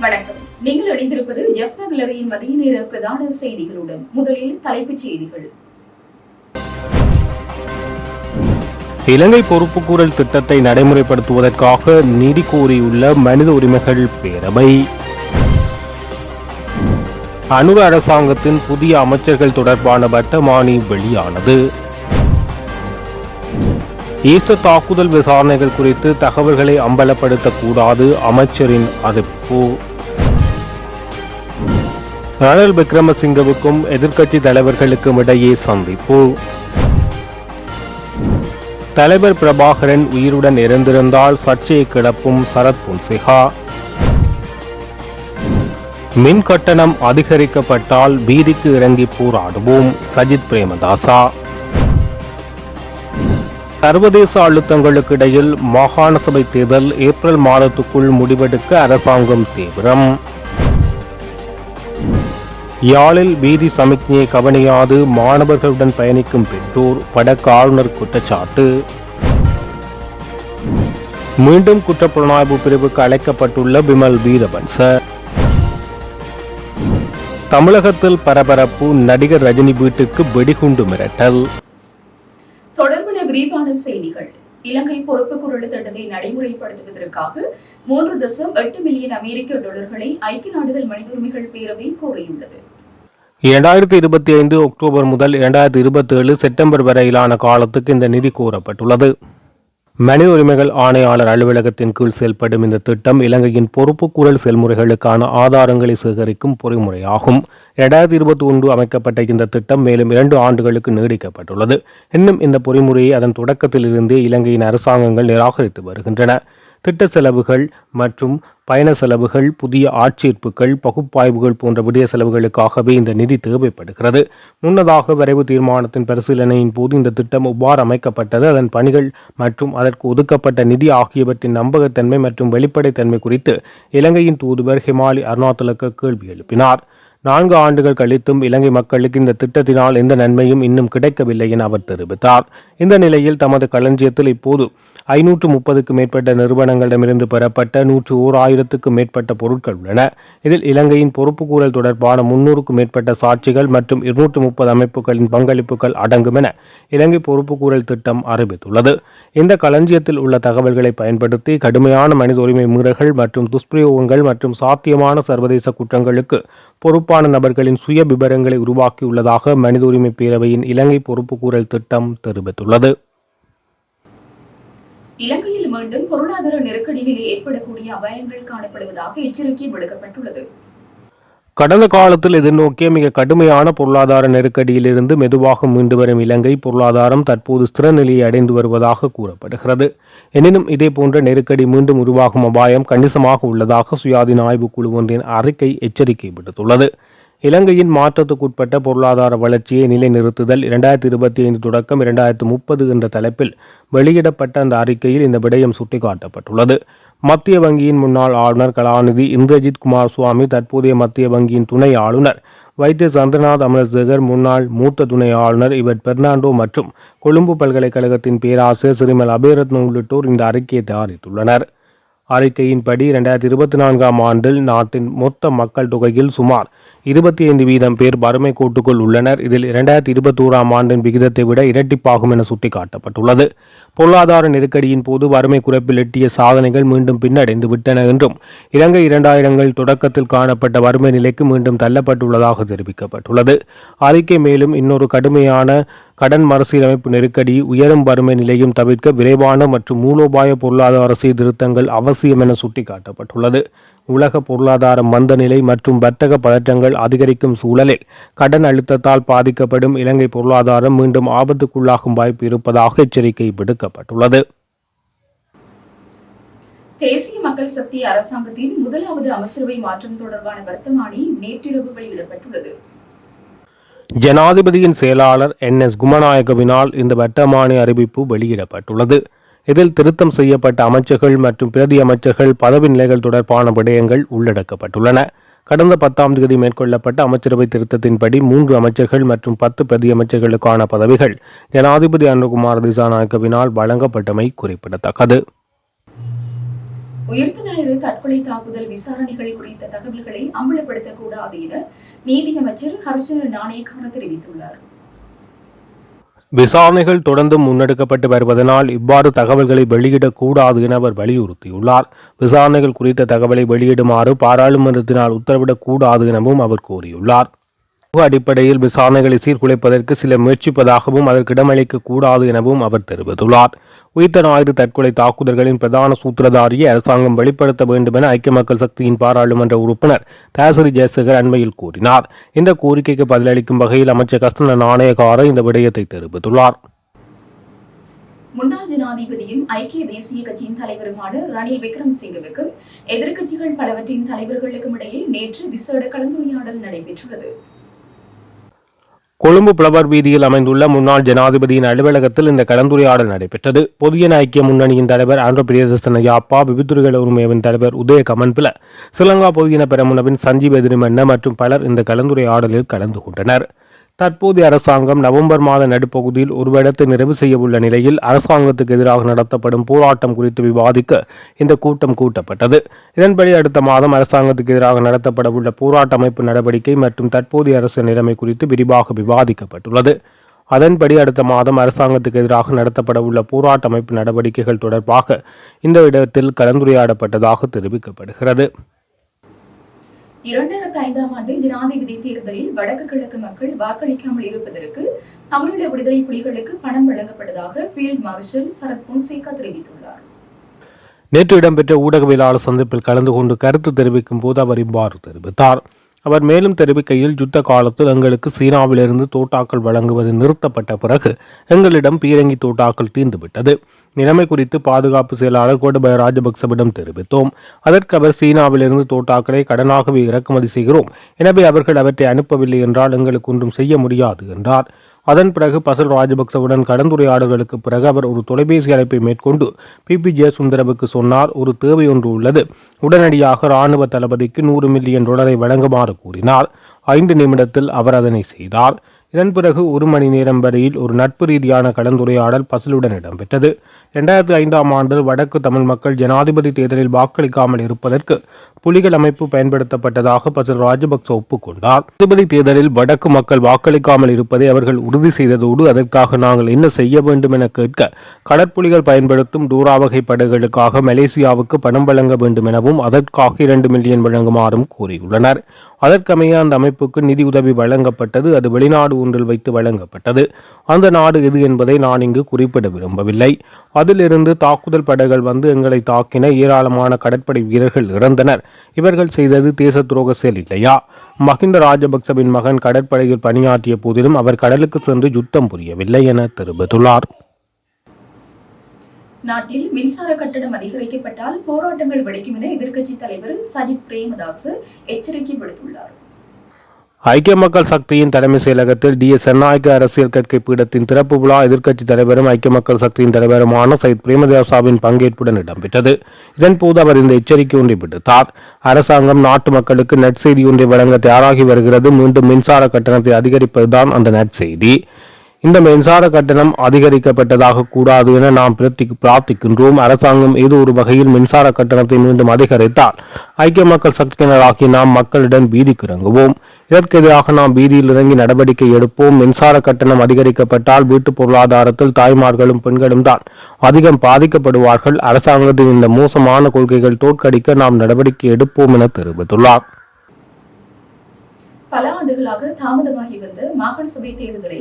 வணக்கம். நீங்கள் இணைந்திருப்பது ஜெஃப்னா கிளரியின் மதிய நேர பிரதான செய்திகளுடன். முதலில் தலைப்புச் செய்திகள். இலங்கை பொறுப்புக்கூறல் திட்டத்தை நடைமுறைப்படுத்துவதற்காக நிதி கோரியுள்ள மனித உரிமைகள் பேரவை. அனுர அரசாங்கத்தின் புதிய அமைச்சர்கள் தொடர்பான வர்த்தமானி வெளியானது. ஈஸ்டர் தாக்குதல் விசாரணைகள் குறித்து தகவல்களை அம்பலப்படுத்தக்கூடாது, அமைச்சரின் அறிவிப்பு. ரணில் விக்ரமசிங்கவுக்கும் எதிர்க்கட்சி தலைவர்களுக்கும் இடையே சந்திப்பு. தலைவர் பிரபாகரன் உயிருடன் இருந்திருந்தால் சர்ச்சையை கிளப்பும் சரத் பொன்சேகா. மின் கட்டணம் அதிகரிக்கப்பட்டால் வீதிக்கு இறங்கி போராடுவோம், சஜித் பிரேமதாசா. சர்வதேச அழுத்தங்களுக்கு இடையில் மாகாண சபை தேர்தல் ஏப்ரல் மாதத்துக்குள் முடிவெடுக்க அரசாங்கம் தீவிரம். யாழில் வீதி சமிக்ஞையை கவனியாது மாணவர்களுடன் பயணிக்கும் பெற்றோர், வடக்கு ஆளுநர் குற்றச்சாட்டு. மீண்டும் குற்றப்புலனாய்வு பிரிவுக்கு அழைக்கப்பட்டுள்ள பிமல் வீரவன்ச. தமிழகத்தில் பரபரப்பு, நடிகர் ரஜினி வீட்டுக்கு வெடிகுண்டு மிரட்டல். தொடர்பான விரிவான செய்திகள். இலங்கை பொறுப்புக்கூறல் திட்டத்தை நடைமுறைப்படுத்துவதற்காக 3.8 மில்லியன் அமெரிக்க டாலர்களை ஐக்கிய நாடுகள் மனித உரிமைகள் பேரவை கோரியுள்ளது. 2025 அக்டோபர் முதல் 2027 செப்டம்பர் வரையிலான காலத்துக்கு இந்த நிதி கோரப்பட்டுள்ளது. மனித உரிமைகள் ஆணையாளர் அலுவலகத்தின் கீழ் செயல்படும் இந்த திட்டம் இலங்கையின் பொறுப்புக்கூறல் செயல்முறைகளுக்கான ஆதாரங்களை சேகரிக்கும் பொறிமுறையாகும். 2021 அமைக்கப்பட்ட இந்த திட்டம் மேலும் 2 ஆண்டுகளுக்கு நீடிக்கப்பட்டுள்ளது. இன்னும் இந்த பொறிமுறையை அதன் தொடக்கத்திலிருந்தே இலங்கையின் அரசாங்கங்கள் நிராகரித்து வருகின்றன. திட்ட செலவுகள் மற்றும் பயண செலவுகள், புதிய ஆட்சேர்ப்புகள், பகுப்பாய்வுகள் போன்ற விடய செலவுகளுக்காகவே இந்த நிதி தேவைப்படுகிறது. முன்னதாக வரைவு தீர்மானத்தின் பரிசீலனையின் போது இந்த திட்டம் எவ்வாறு அமைக்கப்பட்டது, அதன் பணிகள் மற்றும் அதற்கு ஒதுக்கப்பட்ட நிதி ஆகியவற்றின் நம்பகத்தன்மை மற்றும் வெளிப்படைத்தன்மை குறித்து இலங்கையின் தூதுவர் ஹிமாலி அருணாச்சலக்க கேள்வி எழுப்பினார். 4 ஆண்டுகள் கழித்தும் இலங்கை மக்களுக்கு இந்த திட்டத்தினால் எந்த நன்மையும் இன்னும் கிடைக்கவில்லை என அவர் தெரிவித்தார். இந்த நிலையில் தமது களஞ்சியத்தில் இப்போது 530க்கும் மேற்பட்ட நிறுவனங்களிடமிருந்து பெறப்பட்ட 101,000க்கும் மேற்பட்ட பொருட்கள் உள்ளன. இதில் இலங்கையின் பொறுப்புக்கூறல் தொடர்பான 300க்கும் மேற்பட்ட சாட்சிகள் மற்றும் 230 அமைப்புகளின் பங்களிப்புகள் அடங்கும் என இலங்கை பொறுப்புக்கூறல் திட்டம் அறிவித்துள்ளது. இந்த களஞ்சியத்தில் உள்ள தகவல்களை பயன்படுத்தி கடுமையான மனித உரிமை மீறல்கள் மற்றும் துஷ்பிரயோகங்கள் மற்றும் சாத்தியமான சர்வதேச குற்றங்களுக்கு பொறுப்பான நபர்களின் சுய விபரங்களை உருவாக்கியுள்ளதாக மனித உரிமை பேரவையின் இலங்கை பொறுப்புக்கூறல் திட்டம் தெரிவித்துள்ளது. இலங்கையில் மீண்டும் பொருளாதார நெருக்கடி நிலை ஏற்படக்கூடிய அபாயங்கள் காணப்படுவதாக எச்சரிக்கை விடுக்கப்பட்டுள்ளது. கடந்த காலத்தில் எதிர்நோக்கிய மிக கடுமையான பொருளாதார நெருக்கடியிலிருந்து மெதுவாக மீண்டு வரும் இலங்கை பொருளாதாரம் தற்போது ஸ்திர நிலையை அடைந்து வருவதாக கூறப்படுகிறது. எனினும் இதேபோன்ற நெருக்கடி மீண்டும் உருவாகும் அபாயம் கணிசமாக உள்ளதாக சுயாதீன ஆய்வுக்குழு ஒன்றின் அறிக்கை எச்சரிக்கை விடுத்துள்ளது. இலங்கையின் மாற்றத்துக்குட்பட்ட பொருளாதார வளர்ச்சியை நிலைநிறுத்துதல் 2025 தொடக்கம் 2030 என்ற தலைப்பில் வெளியிடப்பட்ட அந்த அறிக்கையில் இந்த விடயம் சுட்டிக்காட்டப்பட்டுள்ளது. மத்திய வங்கியின் முன்னாள் ஆளுநர் கலாநிதி இந்திரஜித் குமார் சுவாமி, தற்போதைய மத்திய வங்கியின் துணை ஆளுநர் வைத்திய சந்திரநாத் அமரசேகர், முன்னாள் மூத்த துணை ஆளுநர் இவர் பெர்னாண்டோ மற்றும் கொழும்பு பல்கலைக்கழகத்தின் பேராசிரியர் சிறிமல் அபேரத்ன உள்ளிட்டோர் இந்த அறிக்கையை தயாரித்துள்ளனர். அறிக்கையின்படி 2024ஆம் ஆண்டில் நாட்டின் மொத்த மக்கள் தொகையில் சுமார் 25% பேர் வறுமை கோட்டுக்குள் உள்ளனர். இதில் 2021ஆம் ஆண்டின் விகிதத்தை விட இரட்டிப்பாகும் என சுட்டிக்காட்டப்பட்டுள்ளது. பொருளாதார நெருக்கடியின் போது வறுமை குறைப்பில் எட்டிய சாதனைகள் மீண்டும் பின்னடைந்து விட்டன என்றும் இலங்கை 2000கள் தொடக்கத்தில் காணப்பட்ட வறுமை நிலைக்கு மீண்டும் தள்ளப்பட்டுள்ளதாக தெரிவிக்கப்பட்டுள்ளது. அறிக்கை மேலும் இன்னொரு கடுமையான கடன் மறுசீரமைப்பு நெருக்கடி, உயரும் வறுமை நிலையும் தவிர்க்க விரைவான மற்றும் மூலோபாய பொருளாதார சீர்திருத்தங்கள் அவசியம் என சுட்டிக்காட்டப்பட்டுள்ளது. உலக பொருளாதார மந்த நிலை மற்றும் வர்த்தக பதற்றங்கள் அதிகரிக்கும் சூழலில் கடன் அழுத்தத்தால் பாதிக்கப்படும் இலங்கை பொருளாதாரம் மீண்டும் ஆபத்துக்குள்ளாகும் வாய்ப்பு இருப்பதாக எச்சரிக்கை விடுக்கப்பட்டுள்ளது. தேசிய மக்கள் சக்தி அரசாங்கத்தின் முதலாவது அமைச்சரவை மாற்றம் தொடர்பான வர்த்தமானி நேற்றிரவு வெளியிடப்பட்டுள்ளது. ஜனாதிபதியின் செயலாளர் NS குமநாயகவினால் இந்த வர்த்தமானி அறிவிப்பு வெளியிடப்பட்டுள்ளது. இதில் திருத்தம் செய்யப்பட்ட அமைச்சர்கள் மற்றும் பிரதி அமைச்சர்கள் பதவி நிலைகள் தொடர்பான விடயங்கள் உள்ளடக்கப்பட்டுள்ளன. கடந்த 10ஆம் தேதி மேற்கொள்ளப்பட்ட அமைச்சரவை திருத்தத்தின்படி 3 அமைச்சர்கள் மற்றும் 10 பிரதி அமைச்சர்களுக்கான பதவிகள் ஜனாதிபதி அனுகுமார் திசாநாயக்கவினால் வழங்கப்பட்டமை குறிப்பிடத்தக்கது. உயிர்த்த ஞாயிறு தற்கொலை தாக்குதல் விசாரணைகள் குறித்த தகவல்களை அம்பலப்படுத்தக்கூடாது என நீதியமைச்சர் ஹர்ஷன நாணயக்கார தெரிவித்துள்ளார். விசாரணைகள் தொடர்ந்து முன்னெடுக்கப்பட்டு வருவதனால் இவ்வாறு தகவல்களை வெளியிடக்கூடாது என அவர் வலியுறுத்தியுள்ளார். விசாரணைகள் குறித்த தகவலை வெளியிடுமாறு பாராளுமன்றத்தினால் உத்தரவிடக்கூடாது எனவும் அவர் கூறியுள்ளார். அடிப்படையில் விசாரணைகளை சீர்குலைப்பதற்கு சிலர் முயற்சிப்பதாகவும் அதற்கு இடமளிக்க கூடாது எனவும் அவர் தெரிவித்துள்ளார். உயிர்த்த ஞாயிறு தற்கொலை தாக்குதல்களின் பிரதான சூத்திரதாரியை அரசாங்கம் வெளிப்படுத்த வேண்டும் என ஐக்கிய மக்கள் சக்தியின் பாராளுமன்ற உறுப்பினர் தாசரி ஜெயசேகர் அண்மையில் கூறினார். இந்த கோரிக்கைக்கு பதிலளிக்கும் வகையில் அமைச்சர் கஸ்தன நாணயக்கார இந்த விடயத்தை தெரிவித்துள்ளார். முன்னாள் ஜனாதிபதியும் ஐக்கிய தேசிய கட்சியின் தலைவருமான ரணில் விக்ரமசிங்கவுக்கும் எதிர்க்கட்சிகள் பலவற்றின் தலைவர்களுக்கும் இடையே நேற்று விசேட கலந்துரையாடல் நடைபெற்றுள்ளது. கொழும்பு புலவர் வீதியில் அமைந்துள்ள முன்னாள் ஜனாதிபதியின் அலுவலகத்தில் இந்த கலந்துரையாடல் நடைபெற்றது. பொதுஜன ஐக்கிய முன்னணியின் தலைவர் ஆண்ட்ரோ பிரியதர்சன யாப்பா, விபத்துறைகள் உரிமையவின் தலைவர் உதய கமன்புல, ஸ்ரீலங்கா பொதுஜன பெரமுனவின் சஞ்சீவ் எதிரிமன்ன மற்றும் பலர் இந்த கலந்துரையாடலில் கலந்து கொண்டனர். தற்போதைய அரசாங்கம் நவம்பர் மாத நடுப்பகுதியில் ஒரு வருடத்தை நிறைவு செய்யவுள்ள நிலையில் அரசாங்கத்துக்கு எதிராக நடத்தப்படும் போராட்டம் குறித்து விவாதிக்க இந்த கூட்டம் கூட்டப்பட்டது. இதன்படி அடுத்த மாதம் அரசாங்கத்துக்கு எதிராக நடத்தப்படவுள்ள போராட்ட அமைப்பு நடவடிக்கை மற்றும் தற்போதைய அரசு நிலைமை குறித்து விரிவாக விவாதிக்கப்பட்டுள்ளது. அதன்படி அடுத்த மாதம் அரசாங்கத்துக்கு எதிராக நடத்தப்படவுள்ள போராட்ட அமைப்பு நடவடிக்கைகள் தொடர்பாக இந்த இடத்தில் கலந்துரையாடப்பட்டதாக தெரிவிக்கப்படுகிறது. 2005 ஆண்டு ஜனாதிபதி தேர்தலில் வடக்கு கிழக்கு மக்கள் வாக்களிக்காமல் இருப்பதற்கு தமிழீழ விடுதலை புலிகளுக்கு பணம் வழங்கப்பட்டதாக ஃபீல்ட் மார்ஷல் சரத் பொன்சேகா தெரிவித்துள்ளார். நேற்று இடம்பெற்ற ஊடகவியலாளர் சந்திப்பில் கலந்து கொண்டு கருத்து தெரிவிக்கும் போது அவர் இவ்வாறு தெரிவித்தார். அவர் மேலும் தெரிவிக்கையில், யுத்த காலத்தில் எங்களுக்கு சீனாவிலிருந்து தோட்டாக்கள் வழங்குவது நிறுத்தப்பட்ட பிறகு எங்களிடம் பீரங்கி தோட்டாக்கள் தீர்ந்துவிட்டது. நிலைமை குறித்து பாதுகாப்பு செயலாளர் கோட்டபய ராஜபக்சவிடம் தெரிவித்தோம். அதற்கு அவர், சீனாவிலிருந்து தோட்டாக்களை கடனாகவே இறக்குமதி செய்கிறோம், எனவே அவர்கள் அவற்றை அனுப்பவில்லை என்றால் எங்களுக்கு ஒன்றும் செய்ய முடியாது என்றார். அதன் பிறகு பசில் ராஜபக்சவுடன் கலந்துரையாடல்களுக்கு பிறகு அவர் ஒரு தொலைபேசி அழைப்பை மேற்கொண்டு பிபி ஜெயசுந்தரவுக்கு சொன்னார். ஒரு தேவை ஒன்று உள்ளது, உடனடியாக இராணுவ தளபதிக்கு $100 மில்லியன் வழங்குமாறு கூறினார். 5 நிமிடத்தில் அவர் அதனை செய்தார். இதன் பிறகு 1 மணி நேரம் வரையில் ஒரு நட்பு ரீதியான கலந்துரையாடல் பசிலுடன் இடம்பெற்றது. 2005 ஆண்டில் வடக்கு தமிழ் மக்கள் ஜனாதிபதி தேர்தலில் வாக்களிக்காமல் இருப்பதற்கு புலிகள் அமைப்பு பயன்படுத்தப்பட்டதாக பசில் ராஜபக்ச ஒப்புக்கொண்டார். ஜனாதிபதி தேர்தலில் வடக்கு மக்கள் வாக்களிக்காமல் இருப்பதை அவர்கள் உறுதி செய்ததோடு அதற்காக நாங்கள் என்ன செய்ய வேண்டும் என கேட்க கடற்புலிகள் பயன்படுத்தும் டூரா வகை படகுகளுக்காக மலேசியாவுக்கு பணம் வழங்க வேண்டும் எனவும் அதற்காக $2 மில்லியன் வழங்குமாறும் கூறியுள்ளனர். அதற்கமைய அந்த அமைப்புக்கு நிதி உதவி வழங்கப்பட்டது. அது வெளிநாடு ஒன்றில் வைத்து வழங்கப்பட்டது. அந்த நாடு எது என்பதை நான் இங்கு குறிப்பிட விரும்பவில்லை. அதிலிருந்து தாக்குதல் படைகள் வந்து எங்களை தாக்கின. ஏராளமான கடற்படை வீரர்கள் இறந்தனர். இவர்கள் செய்தது தேச துரோக செயல் இல்லையா? மஹிந்த ராஜபக்சவின் மகன் கடற்படையில் பணியாற்றிய போதிலும் அவர் கடலுக்கு சென்று யுத்தம் புரியவில்லை என தெரிவித்துள்ளார். நாட்டில் மின்சார கட்டணம் அதிகரிக்கப்பட்டால் போராட்டங்கள் வெடிக்கும் என எதிர்க்கட்சித் தலைவர் சஜித் பிரேமதாஸ் எச்சரிக்கை விடுத்துள்ளார். ஐக்கிய மக்கள் சக்தியின் தலைமை செயலகத்தில் டி.எஸ். சன்னாயக்க அரசியல் கற்கை பீடத்தின் திறப்பு விழா எதிர்க்கட்சித் தலைவரும் ஐக்கிய மக்கள் சக்தியின் தலைவருமான சையத் பிரேமதாசவின் பங்கேற்புடன் இடம்பெற்றது. இதன்போது அவர் இந்த எச்சரிக்கை ஒன்றை விடுத்தார். அரசாங்கம் நாட்டு மக்களுக்கு நற்செய்தி ஒன்றை வழங்க தயாராகி வருகிறது. மீண்டும் மின்சார கட்டணத்தை அதிகரிப்பதுதான் அந்த நற்செய்தி. இந்த மின்சார கட்டணம் அதிகரிக்கப்பட்டதாக கூடாது என நாம் பிரார்த்திக்கின்றோம். அரசாங்கம் ஏதோ ஒரு வகையில் மின்சார கட்டணத்தை மீண்டும் அதிகரித்தால் ஐக்கிய மக்கள் சக்தியினராகி நாம் மக்களிடம் வீதிக்கு இறங்குவோம். இதற்கு எதிராக நாம் வீதியில் இறங்கி நடவடிக்கை எடுப்போம். மின்சார கட்டணம் அதிகரிக்கப்பட்டால் வீட்டு பொருளாதாரத்தில் தாய்மார்களும் பெண்களும் தான் அதிகம் பாதிக்கப்படுவார்கள். அரசாங்கத்தின் இந்த மோசமான கொள்கைகள் தோற்கடிக்க நாம் நடவடிக்கை எடுப்போம் என தெரிவித்துள்ளார். பல ஆண்டுகளாக தாமதமாகி வந்த மாகாண சபை தேர்தலை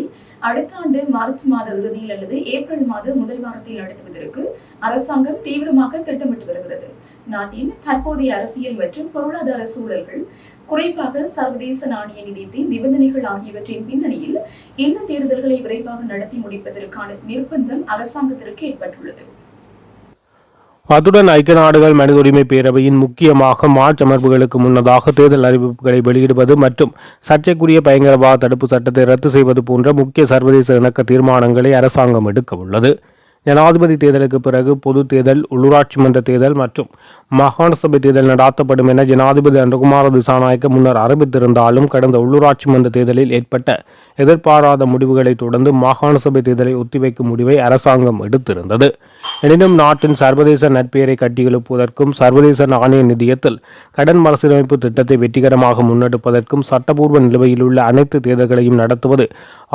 அடுத்த ஆண்டு மார்ச் மாத இறுதியில் அல்லது ஏப்ரல் மாத முதல் வாரத்தில் நடத்துவதற்கு அரசாங்கம் தீவிரமாக திட்டமிட்டு வருகிறது. நாட்டின் தற்போதைய அரசியல் மற்றும் பொருளாதார சூழல்கள், குறிப்பாக சர்வதேச நாணய நிதியத்தின் நிபந்தனைகள் ஆகியவற்றின் பின்னணியில் இந்த தேர்தல்களை விரைவாக நடத்தி முடிப்பதற்கான நிர்பந்தம் அரசாங்கத்திற்கு ஏற்பட்டுள்ளது. அத்துடன் ஐக்கிய நாடுகள் மனித உரிமை பேரவையின் முக்கியமாக மார்ச் அமர்வுகளுக்கு முன்னதாக தேர்தல் அறிவிப்புகளை வெளியிடுவது மற்றும் சர்ச்சைக்குரிய பயங்கரவாத தடுப்பு சட்டத்தை ரத்து செய்வது போன்ற முக்கிய சர்வதேச இணக்க தீர்மானங்களை அரசாங்கம் எடுக்க உள்ளது. ஜனாதிபதி தேர்தலுக்கு பிறகு பொது தேர்தல், உள்ளூராட்சி மன்ற தேர்தல் மற்றும் மாகாண சபை தேர்தல் நடாத்தப்படும் என ஜனாதிபதி அனுகுமார திசாநாயக்க முன்னர் அறிவித்திருந்தாலும் கடந்த உள்ளூராட்சி மன்ற தேர்தலில் ஏற்பட்ட எதிர்பாராத முடிவுகளை தொடர்ந்து மாகாண சபை தேர்தலை ஒத்திவைக்கும் முடிவை அரசாங்கம் எடுத்திருந்தது. எனினும் நாட்டின் சர்வதேச நட்பெயரை கட்டியெழுப்புவதற்கும் சர்வதேச நாணய நிதியத்தில் கடன் மறுசீரமைப்பு திட்டத்தை வெற்றிகரமாக முன்னெடுப்பதற்கும் சட்டபூர்வ நிலுவையிலுள்ள அனைத்து தேர்தல்களையும் நடத்துவது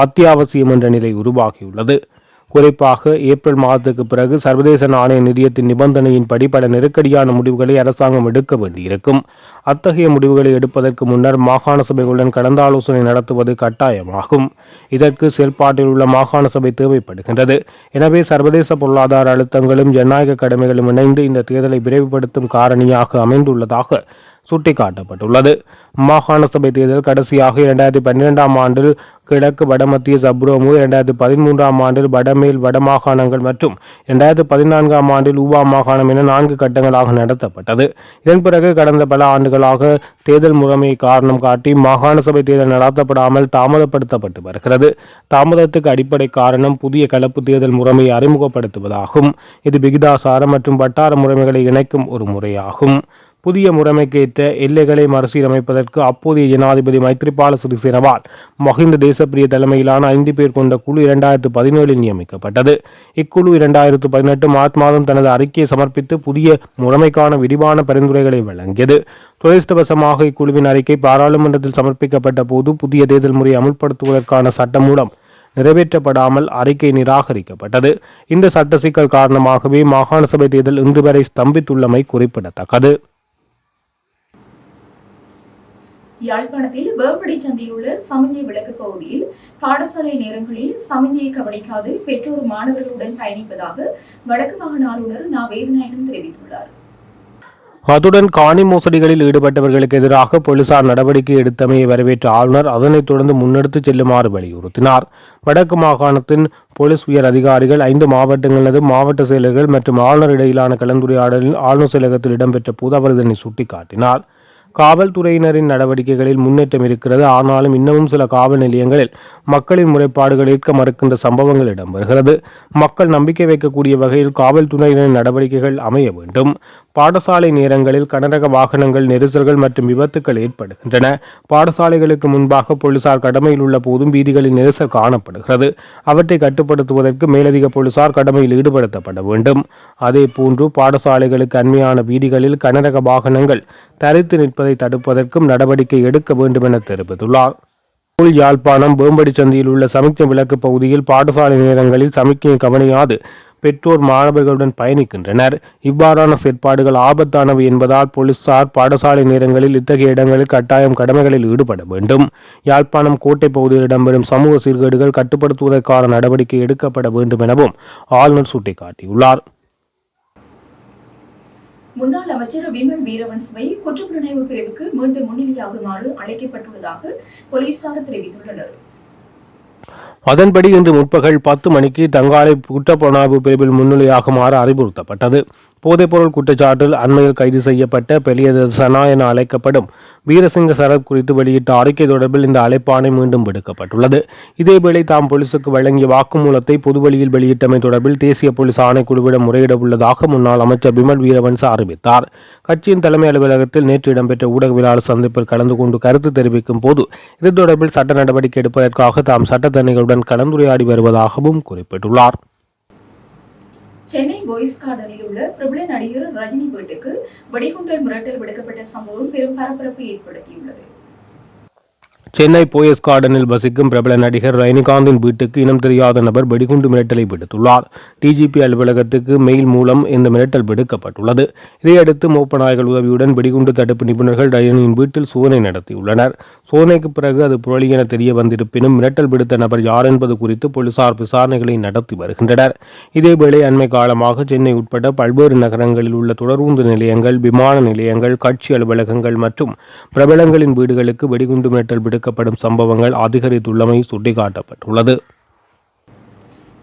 அத்தியாவசியம் என்ற நிலை உருவாகியுள்ளது. குறிப்பாக ஏப்ரல் மாதத்துக்கு பிறகு சர்வதேச நாணய நிதியத்தின் நிபந்தனையின்படி பல நெருக்கடியான முடிவுகளை அரசாங்கம் எடுக்க வேண்டியிருக்கும். அத்தகைய முடிவுகளை எடுப்பதற்கு முன்னர் மாகாண சபைகளுடன் கலந்தாலோசனை நடத்துவது கட்டாயமாகும். இதற்கு செயல்பாட்டில் உள்ள மாகாண சபை தேவைப்படுகின்றது. எனவே சர்வதேச பொருளாதார அழுத்தங்களும் ஜனநாயக கடமைகளும் இணைந்து இந்த தேர்தலை விரைவுபடுத்தும் காரணியாக அமைந்துள்ளதாக சுட்டிக்காட்டப்பட்டுள்ளது. மாகாண சபை தேர்தல் கடைசியாக 2012ஆம் ஆண்டில் கிழக்கு வடமத்திய சப்ரோமு, 2013ஆம் ஆண்டில் வடமேல் வடமாகாணங்கள் மற்றும் 2014ஆம் ஆண்டில் ஊவா மாகாணம் என 4 கட்டங்களாக நடத்தப்பட்டது. இதன் பிறகு கடந்த பல ஆண்டுகளாக தேர்தல் முறைமையை காரணம் காட்டி மாகாண சபை தேர்தல் நடத்தப்படாமல் தாமதப்படுத்தப்பட்டு வருகிறது. தாமதத்துக்கு அடிப்படை காரணம் புதிய கலப்பு தேர்தல் முறைமையை அறிமுகப்படுத்துவதாகும். இது விகிதாசார மற்றும் வட்டார முறைமைகளை இணைக்கும் ஒரு முறையாகும். புதிய முறைமைக்கேற்ற எல்லைகளை மறுசீரமைப்பதற்கு அப்போதைய ஜனாதிபதி மைத்ரிபால சிறிசேனவால் மஹிந்த தேசப்பிரிய தலைமையிலான 5 பேர் கொண்ட குழு 2017இல் நியமிக்கப்பட்டது. இக்குழு 2018 மார்ச் மாதம் தனது அறிக்கையை சமர்ப்பித்து புதிய முறைமைக்கான விரிவான பரிந்துரைகளை வழங்கியது. துரதிர்ஷ்டவசமாக இக்குழுவின் அறிக்கை பாராளுமன்றத்தில் சமர்ப்பிக்கப்பட்ட போது புதிய தேர்தல் முறையை அமுல்படுத்துவதற்கான சட்டம் மூலம் நிறைவேற்றப்படாமல் அறிக்கை நிராகரிக்கப்பட்டது. இந்த சட்ட சிக்கல் காரணமாகவே மாகாண சபை தேர்தல் இன்று வரை ஸ்தம்பித்துள்ளமை குறிப்பிடத்தக்கது. யாழ்ப்பாணத்தில் வேம்படி சந்தையில் உள்ள சமிஞ்சை விளக்கு பகுதியில் பாடசாலை நேரங்களில் சமிஞ்சையை கவனிக்காது பெற்றோர் மாணவர்களுடன் பயணிப்பதாக வடக்கு மாகாண ஆளுநர் நா. வேதநாயகம் தெரிவித்துள்ளார். அத்துடன் காணி மோசடிகளில் ஈடுபட்டவர்களுக்கு எதிராக போலீசார் நடவடிக்கை எடுத்தமையை வரவேற்ற ஆளுநர் அதனைத் தொடர்ந்து முன்னெடுத்து செல்லுமாறு வலியுறுத்தினார். வடக்கு மாகாணத்தின் போலீஸ் உயர் அதிகாரிகள் 5 மாவட்டங்களது மாவட்ட செயலர்கள் மற்றும் ஆளுநர் இடையிலான கலந்துரையாடலில் ஆளுநர் செயலகத்தில் இடம்பெற்ற போது அவர் இதனை சுட்டிக்காட்டினார். காவல்துறையினரின் நடவடிக்கைகளில் முன்னேற்றம் இருக்கிறது. ஆனாலும் இன்னமும் சில காவல் நிலையங்களில் மக்களின் முறைப்பாடுகள் ஏற்க மறுக்கின்ற சம்பவங்கள் இடம்பெறுகிறது. மக்கள் நம்பிக்கை வைக்கக்கூடிய வகையில் காவல்துறையினரின் நடவடிக்கைகள் அமைய வேண்டும். பாடசாலை நேரங்களில் கனரக வாகனங்கள், நெரிசல்கள் மற்றும் விபத்துக்கள் ஏற்படுகின்றன. பாடசாலைகளுக்கு முன்பாக போலீசார் கடமையில் உள்ள போதும் வீதிகளில் நெரிசல் காணப்படுகிறது. அவற்றை கட்டுப்படுத்துவதற்கு மேலதிக போலீசார் கடமையில் ஈடுபடுத்தப்பட வேண்டும். அதே போன்று பாடசாலைகளுக்கு அண்மையான வீதிகளில் கனரக வாகனங்கள் தரித்து நிற்பதை தடுப்பதற்கும் நடவடிக்கை எடுக்க வேண்டும் என தெரிவித்துள்ளார். யாழ்ப்பாணம் வேம்படி சந்தையில் உள்ள சமிக்ஞை விளக்கு பகுதியில் பாடசாலை நேரங்களில் சமிக்ஞையை கவனியாது பெற்றோர் மாணவர்களுடன் பயணிக்கின்றனர். இவ்வாறான செயற்பாடுகள் ஆபத்தானவை என்பதால் போலீசார் பாடசாலை நேரங்களில் இத்தகைய இடங்களில் கட்டாயம் கடமைகளில் ஈடுபட வேண்டும். யாழ்ப்பாணம் கோட்டை பகுதியில் இடம்பெறும் சமூக சீர்கேடுகள் கட்டுப்படுத்துவதற்கான நடவடிக்கை எடுக்கப்பட வேண்டும் எனவும் ஆளுநர் சுட்டிக்காட்டியுள்ளார். முன்னாள் அமைச்சர் விமல் வீரவன்சவை குற்றப்புலனாய்வு பிரிவுக்கு மீண்டும் முன்னிலையாகுமாறு அழைக்கப்பட்டுள்ளதாக போலீசார் தெரிவித்துள்ளனர். அதன்படி இன்று முற்பகல் 10 மணிக்கு தங்காலை குற்றப்புலனாய்வு பிரிவில் முன்னிலையாகுமாறு அறிவுறுத்தப்பட்டது. போதைப்பொருள் குற்றச்சாட்டில் அண்மையில் கைது செய்யப்பட்ட பெலியதசனா என அழைக்கப்படும் வீரசிங்க சரத் குறித்து வெளியிட்ட அறிக்கை தொடர்பில் இந்த அழைப்பாணை மீண்டும் விடுக்கப்பட்டுள்ளது. இதேவேளை தாம் போலீசுக்கு வழங்கிய வாக்குமூலத்தை பொதுவெளியில் வெளியிட்டமை தொடர்பில் தேசிய போலீஸ் ஆணைக்குழுவிடம் முறையிட உள்ளதாக முன்னாள் அமைச்சர் விமல் வீரவன்ச அறிவித்தார். கட்சியின் தலைமை அலுவலகத்தில் நேற்று இடம்பெற்ற ஊடகவியலாளர் சந்திப்பில் கலந்து கொண்டு கருத்து தெரிவிக்கும் போது இது தொடர்பில் சட்ட நடவடிக்கை எடுப்பதற்காக தாம் சட்டத்தரணிகளுடன் கலந்துரையாடி வருவதாகவும் குறிப்பிட்டுள்ளார். சென்னை பாய்ஸ் கார்டனில் உள்ள பிரபல நடிகர் ரஜினி வீட்டுக்கு வெடிகுண்டல் மிரட்டல் விடுக்கப்பட்ட சம்பவம் பெரும் பரபரப்பை ஏற்படுத்தியுள்ளது. சென்னை போயஸ் கார்டனில் வசிக்கும் பிரபல நடிகர் ரஜினிகாந்தின் வீட்டுக்கு இனம் தெரியாத நபர் வெடிகுண்டு மிரட்டலை விடுத்துள்ளார். டிஜிபி அலுவலகத்துக்கு மெயில் மூலம் இந்த மிரட்டல் விடுக்கப்பட்டுள்ளது. இதையடுத்து மோப்ப நாய்கள் உதவியுடன் வெடிகுண்டு தடுப்பு நிபுணர்கள் ரஜினியின் வீட்டில் சோதனை நடத்தியுள்ளனர். சோதனைக்கு பிறகு அது புரளி என தெரிய வந்திருப்பினும் மிரட்டல் விடுத்த நபர் யார் என்பது குறித்து போலீசார் விசாரணைகளை நடத்தி வருகின்றனர். இதேவேளை அண்மை காலமாக சென்னை உட்பட பல்வேறு நகரங்களில் உள்ள தொடருந்து நிலையங்கள், விமான நிலையங்கள், கட்சி அலுவலகங்கள் மற்றும் பிரபலங்களின் வீடுகளுக்கு வெடிகுண்டு மிரட்டல் விடுக்கப்படும் சம்பவங்கள் அதிகரித்துள்ளமை சுட்டிக்காட்டப்பட்டுள்ளது.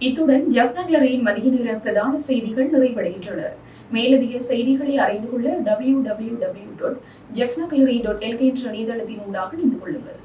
இத்துடன் ஜெஃப்னக்லரியின் மதிய நேர பிரதான செய்திகள் நிறைவடைகின்றன. மேலதிக செய்திகளை அறிந்து கொள்ள www.jeffnaclery.lk என்ற இணையதளத்தின் ஊடாக இணைந்து கொள்ளுங்கள்.